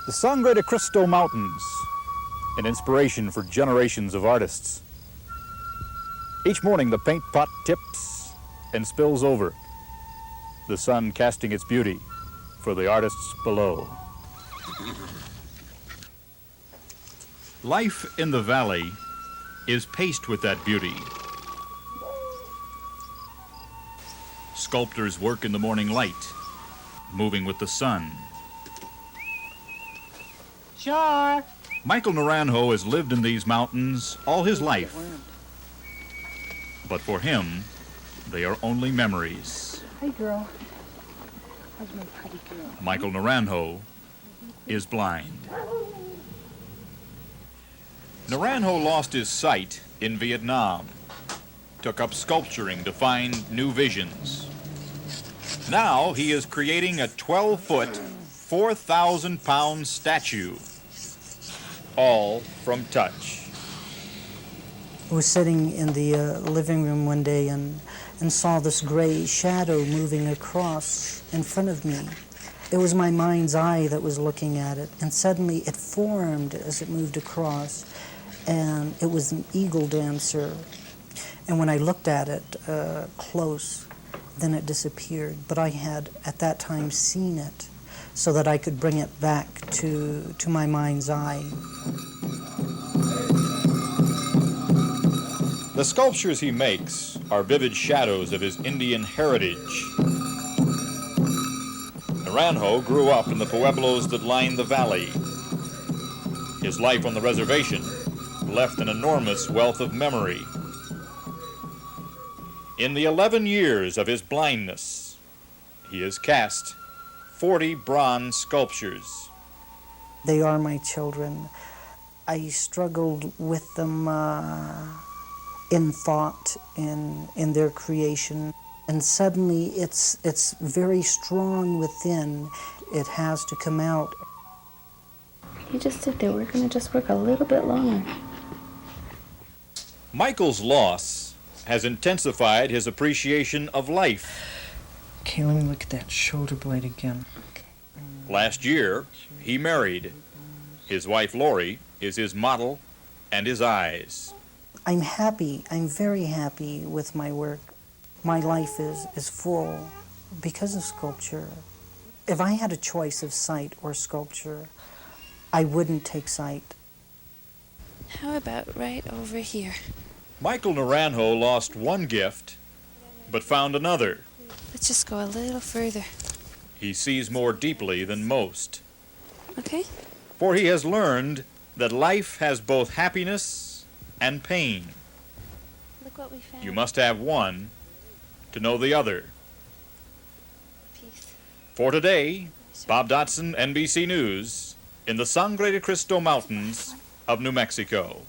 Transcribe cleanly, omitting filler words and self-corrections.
The Sangre de Cristo Mountains, an inspiration for generations of artists. Each morning the paint pot tips and spills over, the sun casting its beauty for the artists below. Life in the valley is paced with that beauty. Sculptors work in the morning light, moving with the sun. Sure. Michael Naranjo has lived in these mountains all his life. But for him, they are only memories. Hey, girl. How's my pretty girl? Michael Naranjo is blind. Naranjo lost his sight in Vietnam, took up sculpturing to find new visions. Now he is creating a 12-foot, 4,000-pound statue, all from touch. I was sitting in the living room one day and saw this gray shadow moving across in front of me. It was my mind's eye that was looking at it, and suddenly it formed as it moved across, and it was an eagle dancer. And when I looked at it close, then it disappeared. But I had, at that time, seen it so that I could bring it back to my mind's eye. The sculptures he makes are vivid shadows of his Indian heritage. Naranjo grew up in the pueblos that line the valley. His life on the reservation left an enormous wealth of memory. In the 11 years of his blindness, he has cast 40 bronze sculptures. They are my children. I struggled with them in thought, in their creation, and suddenly it's very strong within. It has to come out. You just sit there. We're going to just work a little bit longer. Michael's loss has intensified his appreciation of life. Okay, let me look at that shoulder blade again. Last year, he married. His wife, Lori, is his model and his eyes. I'm happy. I'm very happy with my work. My life is full because of sculpture. If I had a choice of sight or sculpture, I wouldn't take sight. How about right over here? Michael Naranjo lost one gift, but found another. Let's just go a little further. He sees more deeply than most, Okay? for he has learned that life has both happiness and pain. Look what we found. You must have one to know the other. Peace. For today, Bob Dotson, NBC News, in the Sangre de Cristo Mountains of New Mexico.